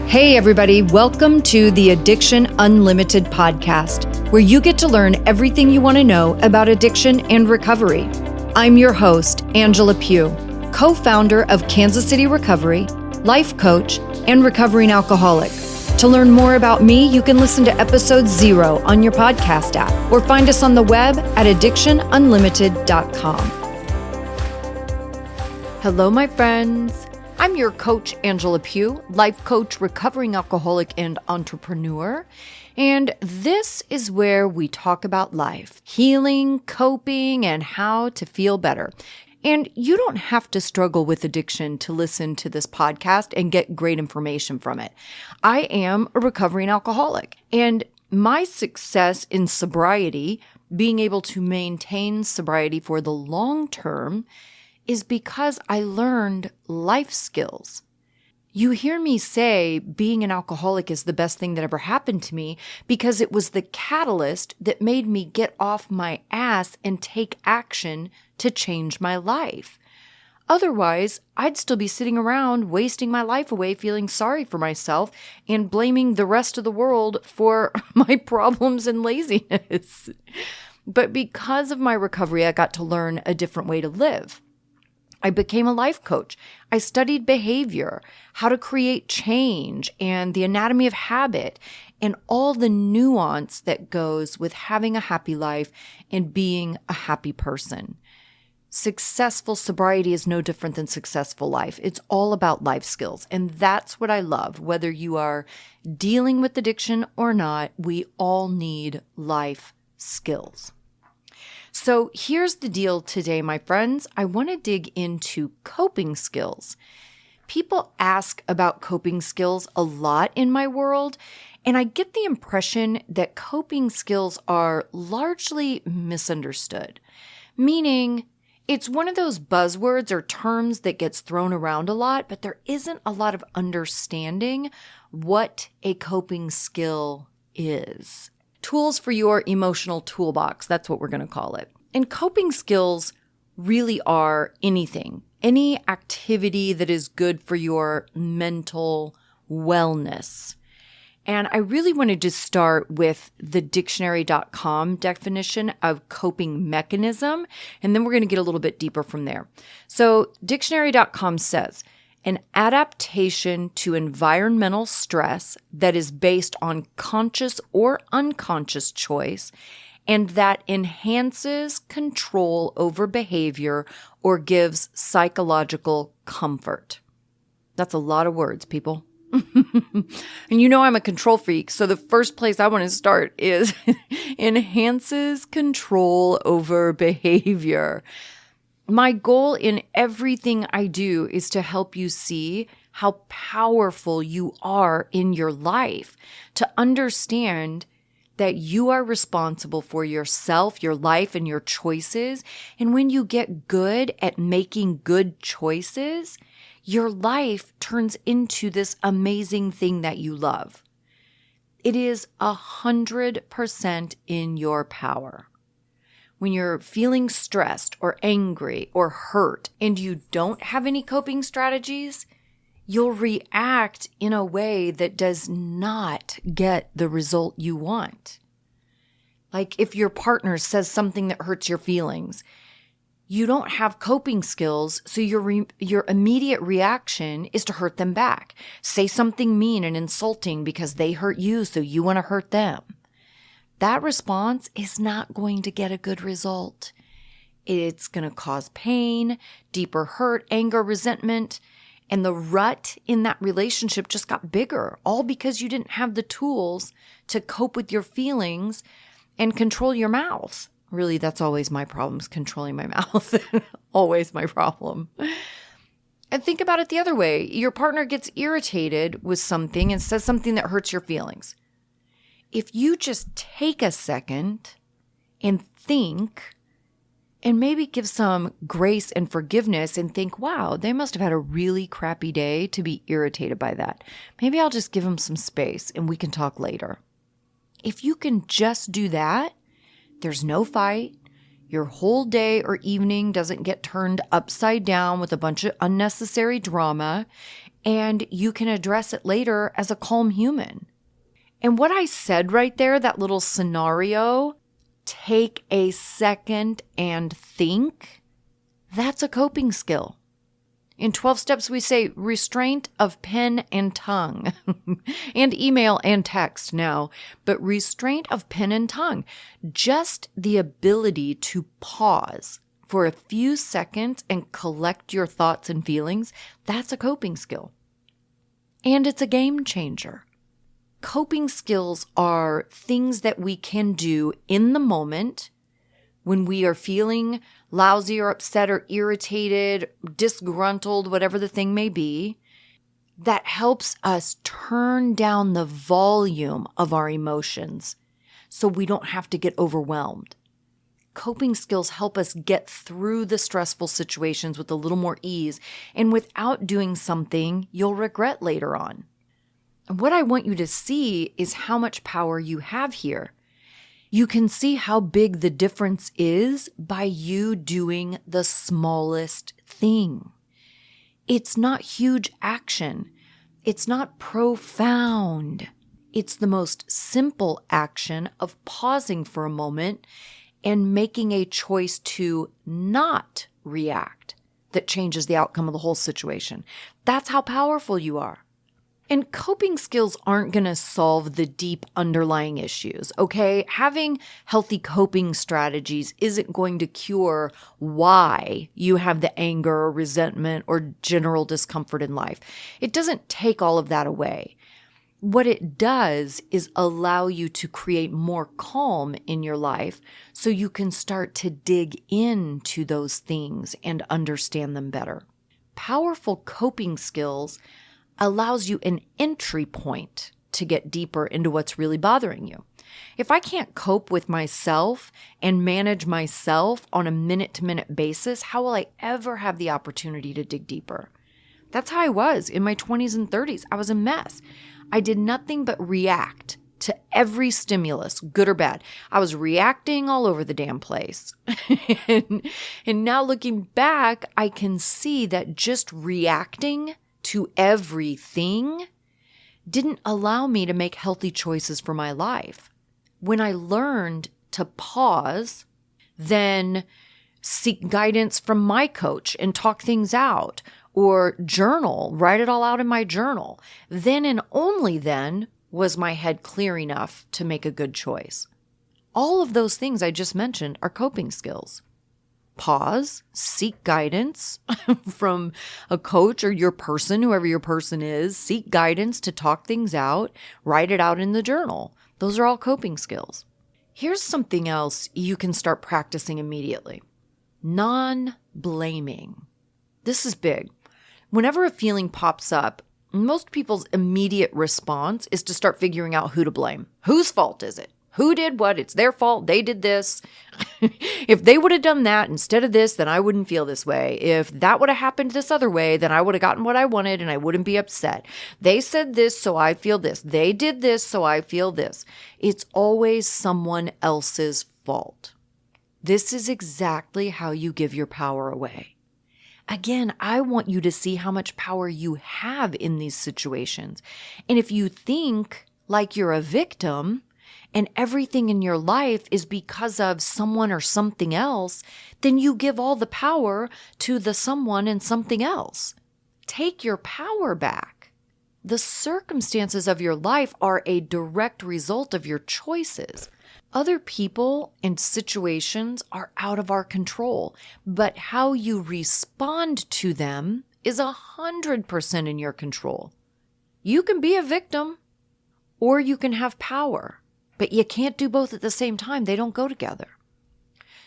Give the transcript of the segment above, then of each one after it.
Hey everybody, welcome to the Addiction Unlimited podcast, where you get to learn everything you want to know about addiction and recovery. I'm your host, Angela Pugh, co-founder of Kansas City Recovery, life coach, and recovering alcoholic. To learn more about me, you can listen to episode 0 on your podcast app or find us on the web at addictionunlimited.com. Hello, my friends. I'm your coach, Angela Pugh, life coach, recovering alcoholic, and entrepreneur. And this is where we talk about life, healing, coping, and how to feel better. And you don't have to struggle with addiction to listen to this podcast and get great information from it. I am a recovering alcoholic, and my success in sobriety, being able to maintain sobriety for the long term, is because I learned life skills. You hear me say being an alcoholic is the best thing that ever happened to me because it was the catalyst that made me get off my ass and take action to change my life. Otherwise, I'd still be sitting around wasting my life away feeling sorry for myself and blaming the rest of the world for my problems and laziness. But because of my recovery, I got to learn a different way to live. I became a life coach. I studied behavior, how to create change, and the anatomy of habit, and all the nuance that goes with having a happy life and being a happy person. Successful sobriety is no different than successful life. It's all about life skills, and that's what I love. Whether you are dealing with addiction or not, we all need life skills. So here's the deal today, my friends. I want to dig into coping skills. People ask about coping skills a lot in my world, and I get the impression that coping skills are largely misunderstood, meaning it's one of those buzzwords or terms that gets thrown around a lot, but there isn't a lot of understanding what a coping skill is. Tools for your emotional toolbox, that's what we're going to call it. And coping skills really are anything, any activity that is good for your mental wellness. And I really wanted to start with the dictionary.com definition of coping mechanism, and then we're going to get a little bit deeper from there. So dictionary.com says, an adaptation to environmental stress that is based on conscious or unconscious choice and that enhances control over behavior or gives psychological comfort. That's a lot of words, people. And you know I'm a control freak, so the first place I want to start is enhances control over behavior. My goal in everything I do is to help you see how powerful you are in your life, to understand that you are responsible for yourself, your life, and your choices. And when you get good at making good choices, your life turns into this amazing thing that you love. It is 100% in your power. When you're feeling stressed or angry or hurt and you don't have any coping strategies, you'll react in a way that does not get the result you want. Like if your partner says something that hurts your feelings, you don't have coping skills, so your immediate reaction is to hurt them back. Say something mean and insulting because they hurt you, so you want to hurt them. That response is not going to get a good result. It's going to cause pain, deeper hurt, anger, resentment, and the rut in that relationship just got bigger, all because you didn't have the tools to cope with your feelings and control your mouth. Really, that's always my problem, is controlling my mouth. Always my problem. And think about it the other way. Your partner gets irritated with something and says something that hurts your feelings. If you just take a second and think and maybe give some grace and forgiveness and think, wow, they must have had a really crappy day to be irritated by that. Maybe I'll just give them some space and we can talk later. If you can just do that, there's no fight. Your whole day or evening doesn't get turned upside down with a bunch of unnecessary drama. and you can address it later as a calm human. And what I said right there, that little scenario, take a second and think, that's a coping skill. In 12 steps, we say restraint of pen and tongue and email and text now, but restraint of pen and tongue, just the ability to pause for a few seconds and collect your thoughts and feelings, that's a coping skill. And it's a game changer. Coping skills are things that we can do in the moment when we are feeling lousy or upset or irritated, disgruntled, whatever the thing may be, that helps us turn down the volume of our emotions so we don't have to get overwhelmed. Coping skills help us get through the stressful situations with a little more ease and without doing something you'll regret later on. And what I want you to see is how much power you have here. You can see how big the difference is by you doing the smallest thing. It's not huge action. It's not profound. It's the most simple action of pausing for a moment and making a choice to not react that changes the outcome of the whole situation. That's how powerful you are. And coping skills aren't going to solve the deep underlying issues, okay? Having healthy coping strategies isn't going to cure why you have the anger or resentment or general discomfort in life. It doesn't take all of that away. What it does is allow you to create more calm in your life so you can start to dig into those things and understand them better. Powerful coping skills allows you an entry point to get deeper into what's really bothering you. If I can't cope with myself and manage myself on a minute-to-minute basis, how will I ever have the opportunity to dig deeper? That's how I was in my 20s and 30s. I was a mess. I did nothing but react to every stimulus, good or bad. I was reacting all over the damn place. and now looking back, I can see that just reacting to everything didn't allow me to make healthy choices for my life. When I learned to pause, then seek guidance from my coach and talk things out, or journal, write it all out in my journal, then and only then was my head clear enough to make a good choice. All of those things I just mentioned are coping skills. Pause, seek guidance from a coach or your person, whoever your person is, seek guidance to talk things out, write it out in the journal. Those are all coping skills. Here's something else you can start practicing immediately. Non-blaming. This is big. Whenever a feeling pops up, most people's immediate response is to start figuring out who to blame. Whose fault is it? Who did what? It's their fault. They did this. If they would have done that instead of this, then I wouldn't feel this way. If that would have happened this other way, then I would have gotten what I wanted and I wouldn't be upset. They said this, so I feel this. They did this, so I feel this. It's always someone else's fault. This is exactly how you give your power away. Again, I want you to see how much power you have in these situations. And if you think like you're a victim, and everything in your life is because of someone or something else, then you give all the power to the someone and something else. Take your power back. The circumstances of your life are a direct result of your choices. Other people and situations are out of our control, but how you respond to them is 100% in your control. You can be a victim or you can have power. But you can't do both at the same time. They don't go together.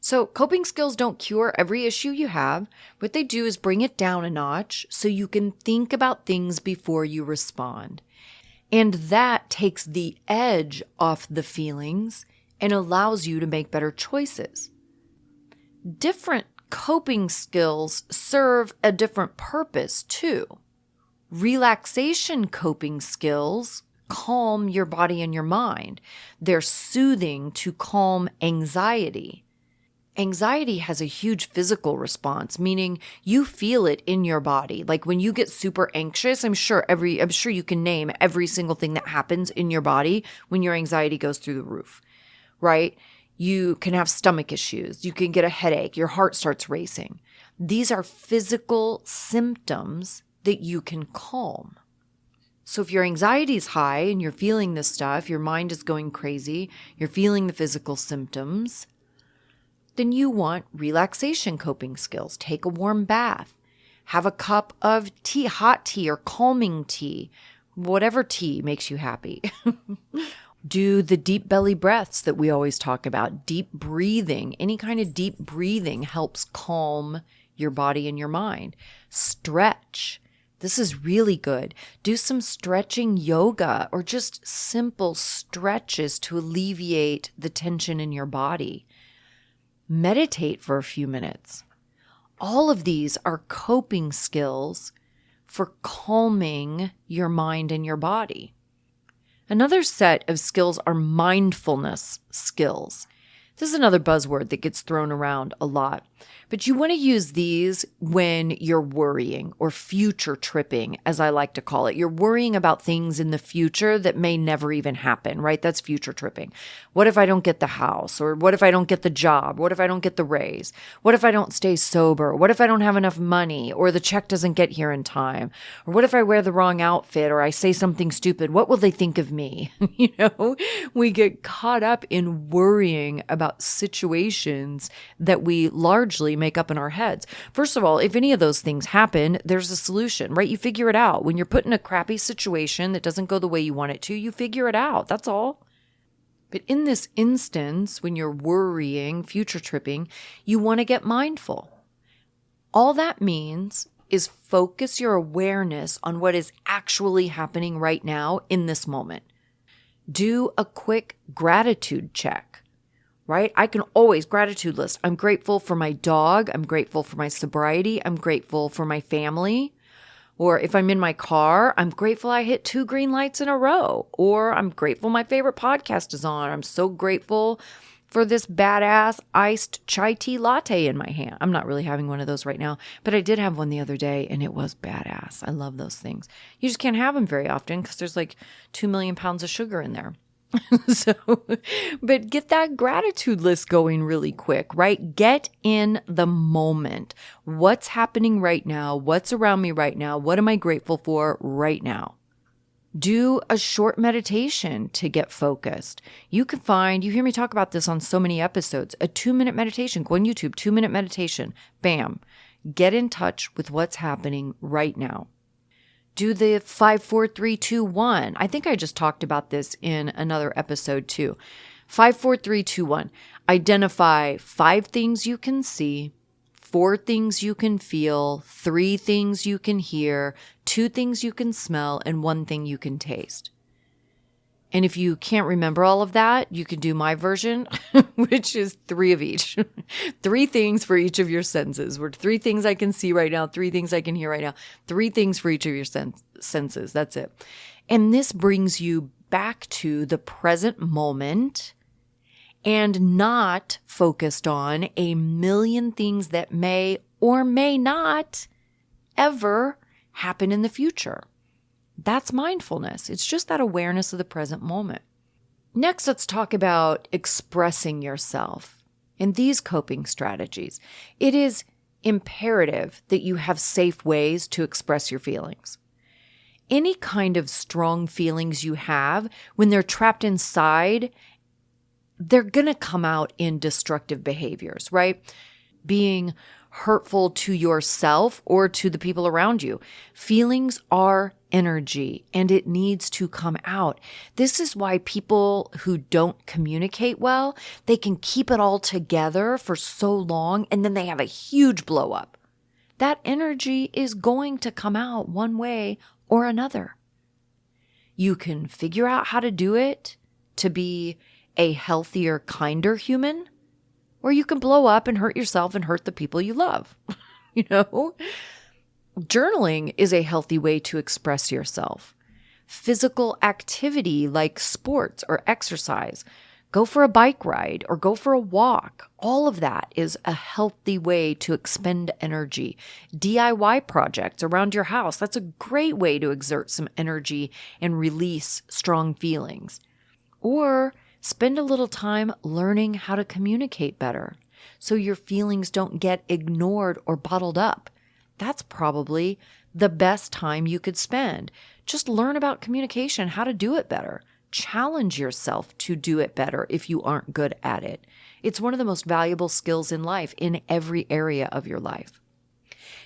So coping skills don't cure every issue you have. What they do is bring it down a notch so you can think about things before you respond. And that takes the edge off the feelings and allows you to make better choices. Different coping skills serve a different purpose too. Relaxation coping skills calm your body and your mind. They're soothing to calm anxiety. Anxiety has a huge physical response, meaning you feel it in your body. Like when you get super anxious, I'm sure you can name every single thing that happens in your body when your anxiety goes through the roof, right? You can have stomach issues. You can get a headache. Your heart starts racing. These are physical symptoms that you can calm. So if your anxiety is high and you're feeling this stuff, your mind is going crazy, you're feeling the physical symptoms, then you want relaxation coping skills. Take a warm bath. Have a cup of tea, hot tea or calming tea, whatever tea makes you happy. Do the deep belly breaths that we always talk about. Deep breathing. Any kind of deep breathing helps calm your body and your mind. Stretch. This is really good. Do some stretching yoga or just simple stretches to alleviate the tension in your body. Meditate for a few minutes. All of these are coping skills for calming your mind and your body. Another set of skills are mindfulness skills. This is another buzzword that gets thrown around a lot, but you want to use these when you're worrying or future tripping, as I like to call it. You're worrying about things in the future that may never even happen, right? That's future tripping. What if I don't get the house? Or what if I don't get the job? What if I don't get the raise? What if I don't stay sober? What if I don't have enough money or the check doesn't get here in time? Or what if I wear the wrong outfit or I say something stupid? What will they think of me? We get caught up in worrying about situations that we largely make up in our heads. First of all, if any of those things happen, there's a solution, right? You figure it out. When you're put in a crappy situation that doesn't go the way you want it to, you figure it out. That's all. But in this instance, when you're worrying, future tripping, you want to get mindful. All that means is focus your awareness on what is actually happening right now in this moment. Do a quick gratitude check. Right? I can always gratitude list. I'm grateful for my dog. I'm grateful for my sobriety. I'm grateful for my family. Or if I'm in my car, I'm grateful I hit 2 green lights in a row. Or I'm grateful my favorite podcast is on. I'm so grateful for this badass iced chai tea latte in my hand. I'm not really having one of those right now, but I did have one the other day and it was badass. I love those things. You just can't have them very often because there's like 2 million pounds of sugar in there. But get that gratitude list going really quick, right? Get in the moment. What's happening right now? What's around me right now? What am I grateful for right now? Do a short meditation to get focused. You can find, you hear me talk about this on so many episodes, a 2-minute meditation. Go on YouTube, 2-minute meditation. Bam. Get in touch with what's happening right now. Do the 5, 4, 3, 2, 1. I think I just talked about this in another episode too. 5, 4, 3, 2, 1. Identify 5 things you can see, 4 things you can feel, 3 things you can hear, 2 things you can smell, and 1 thing you can taste. And if you can't remember all of that, you can do my version, which is 3 of each. 3 things for each of your senses. 3 things I can see right now, 3 things I can hear right now, 3 things for each of your senses. That's it. And this brings you back to the present moment and not focused on a million things that may or may not ever happen in the future. That's mindfulness. It's just that awareness of the present moment. Next, let's talk about expressing yourself. In these coping strategies, it is imperative that you have safe ways to express your feelings. Any kind of strong feelings you have, when they're trapped inside, they're going to come out in destructive behaviors, right? Being hurtful to yourself or to the people around you. Feelings are energy and it needs to come out. This is why people who don't communicate well, they can keep it all together for so long and then they have a huge blow up. That energy is going to come out one way or another. You can figure out how to do it to be a healthier, kinder human, or you can blow up and hurt yourself and hurt the people you love. Journaling is a healthy way to express yourself. Physical activity like sports or exercise, Go for a bike ride or go for a walk. All of that is a healthy way to expend energy. DIY projects around your house, that's a great way to exert some energy and release strong feelings. Or spend a little time learning how to communicate better so your feelings don't get ignored or bottled up. That's probably the best time you could spend. Just learn about communication, how to do it better. Challenge yourself to do it better if you aren't good at it. It's one of the most valuable skills in life, in every area of your life.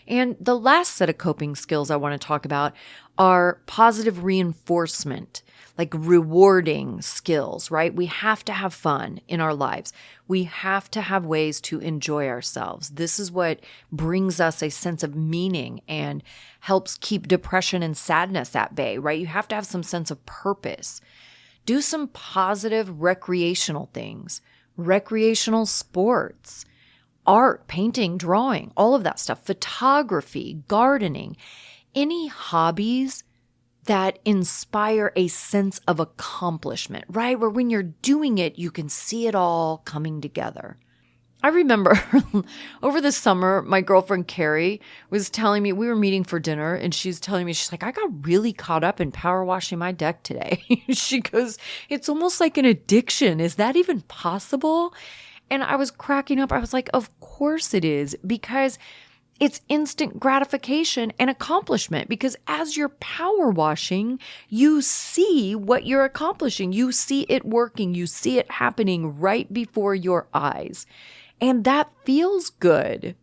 And the last set of coping skills I want to talk about are positive reinforcement, like rewarding skills, right? We have to have fun in our lives. We have to have ways to enjoy ourselves. This is what brings us a sense of meaning and helps keep depression and sadness at bay, right? You have to have some sense of purpose. Do some positive recreational things, recreational sports, art, painting, drawing, all of that stuff, photography, gardening, any hobbies that inspire a sense of accomplishment, right? Where when you're doing it, you can see it all coming together. I remember over the summer, my girlfriend Carrie was telling me, we were meeting for dinner, and she's telling me, she's like, I got really caught up in power washing my deck today. She goes, it's almost like an addiction. Is that even possible? And I was cracking up. I was like, of course it is, because it's instant gratification and accomplishment, because as you're power washing, you see what you're accomplishing. You see it working. You see it happening right before your eyes. And that feels good.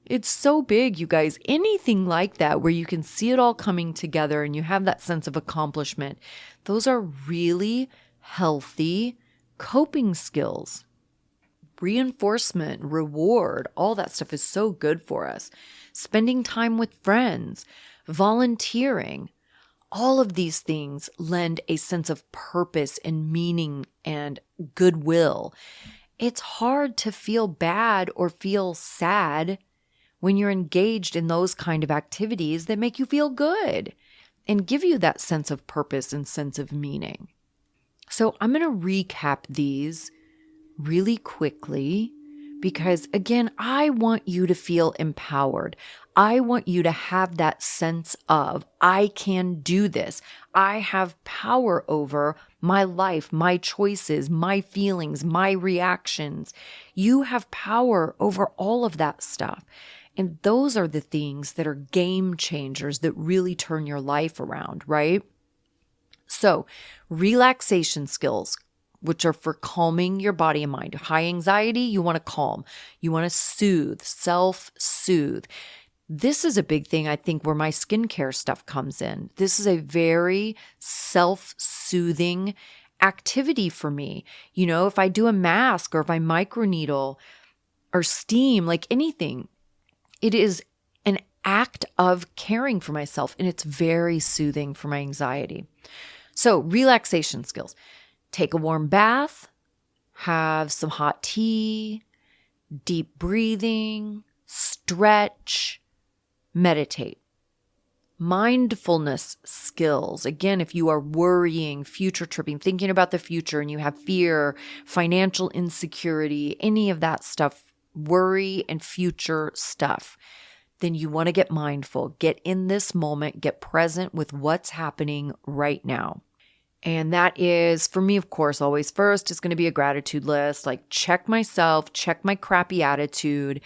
It's so big, you guys. Anything like that where you can see it all coming together and you have that sense of accomplishment, those are really healthy coping skills. Reinforcement, reward, all that stuff is so good for us. Spending time with friends, volunteering, all of these things lend a sense of purpose and meaning and goodwill. It's hard to feel bad or feel sad when you're engaged in those kind of activities that make you feel good and give you that sense of purpose and sense of meaning. So I'm going to recap these really quickly because, again, I want you to feel empowered. I want you to have that sense of, I can do this. I have power over my life, my choices, my feelings, my reactions. You have power over all of that stuff. And those are the things that are game changers that really turn your life around, right? So, relaxation skills, which are for calming your body and mind. High anxiety, you want to calm. You want to soothe, self-soothe. This is a big thing, I think, where my skincare stuff comes in. This is a very self-soothing activity for me. You know, if I do a mask or if I microneedle or steam, like anything, it is an act of caring for myself, and it's very soothing for my anxiety. So, relaxation skills. Take a warm bath, have some hot tea, deep breathing, stretch, meditate. Mindfulness skills. Again, if you are worrying, future tripping, thinking about the future, and you have fear, financial insecurity, any of that stuff, worry and future stuff, then you want to get mindful. Get in this moment, get present with what's happening right now. And that is, for me, of course, always first is going to be a gratitude list. Like, check myself, check my crappy attitude,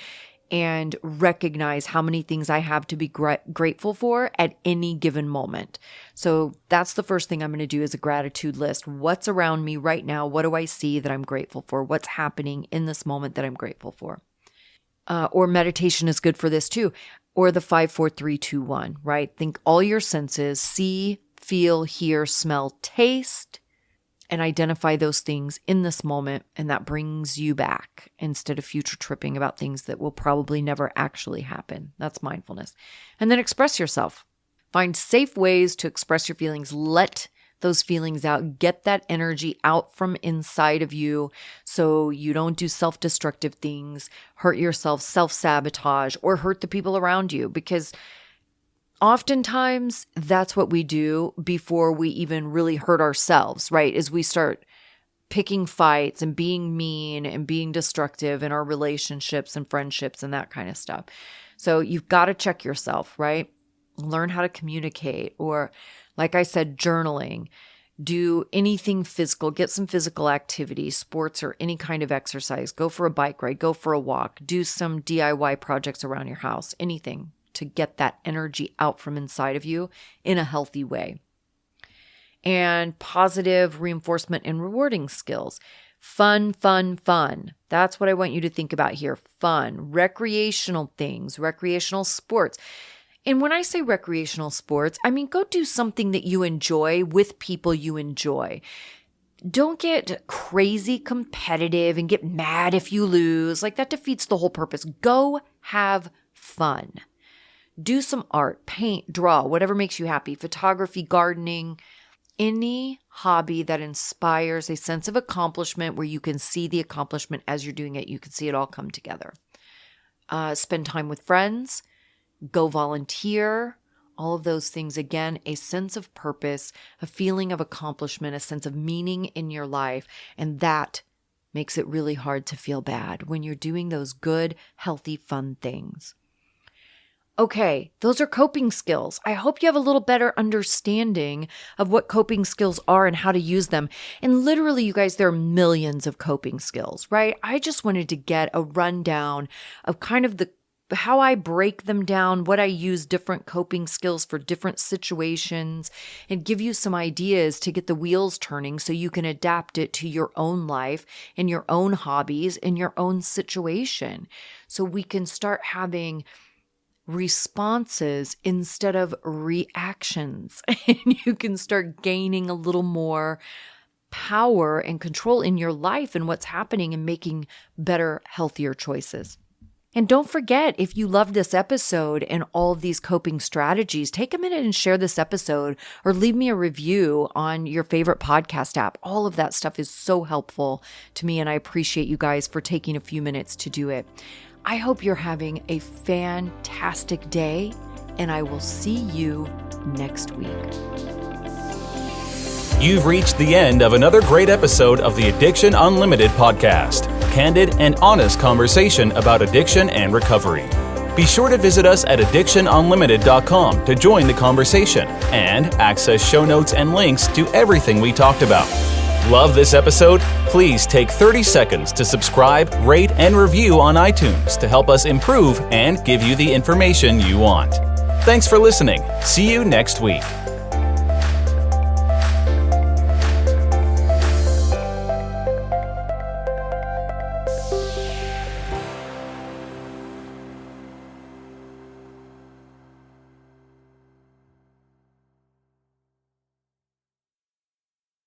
and recognize how many things I have to be grateful for at any given moment. So that's the first thing I'm going to do is a gratitude list. What's around me right now? What do I see that I'm grateful for? What's happening in this moment that I'm grateful for? Or meditation is good for this too. Or the 5, 4, 3, 2, 1, right? Think all your senses, see, feel, hear, smell, taste, and identify those things in this moment. And that brings you back instead of future tripping about things that will probably never actually happen. That's mindfulness. And then express yourself. Find safe ways to express your feelings. Let those feelings out. Get that energy out from inside of you so you don't do self-destructive things, hurt yourself, self-sabotage, or hurt the people around you, because oftentimes that's what we do before we even really hurt ourselves, right? Is we start picking fights and being mean and being destructive in our relationships and friendships and that kind of stuff. So you've got to check yourself, right? Learn how to communicate, or like I said, journaling. Do anything physical, get some physical activity, sports or any kind of exercise. Go for a bike ride, go for a walk, do some DIY projects around your house, anything to get that energy out from inside of you in a healthy way. And positive reinforcement and rewarding skills. Fun, fun, fun. That's what I want you to think about here. Fun, recreational things, recreational sports. And when I say recreational sports, I mean go do something that you enjoy with people you enjoy. Don't get crazy competitive and get mad if you lose. Like that defeats the whole purpose. Go have fun. Do some art, paint, draw, whatever makes you happy. Photography, gardening, any hobby that inspires a sense of accomplishment where you can see the accomplishment as you're doing it. You can see it all come together. Spend time with friends. Go volunteer, all of those things. Again, a sense of purpose, a feeling of accomplishment, a sense of meaning in your life. And that makes it really hard to feel bad when you're doing those good, healthy, fun things. Okay, those are coping skills. I hope you have a little better understanding of what coping skills are and how to use them. And literally, you guys, there are millions of coping skills, right? I just wanted to get a rundown of kind of how I break them down, what I use different coping skills for different situations, and give you some ideas to get the wheels turning so you can adapt it to your own life and your own hobbies and your own situation. So we can start having responses instead of reactions. And you can start gaining a little more power and control in your life and what's happening and making better, healthier choices. And don't forget, if you love this episode and all of these coping strategies, take a minute and share this episode or leave me a review on your favorite podcast app. All of that stuff is so helpful to me, and I appreciate you guys for taking a few minutes to do it. I hope you're having a fantastic day, and I will see you next week. You've reached the end of another great episode of the Addiction Unlimited podcast. Candid and honest conversation about addiction and recovery. Be sure to visit us at addictionunlimited.com to join the conversation and access show notes and links to everything we talked about. Love this episode? Please take 30 seconds to subscribe, rate, and review on iTunes to help us improve and give you the information you want. Thanks for listening. See you next week.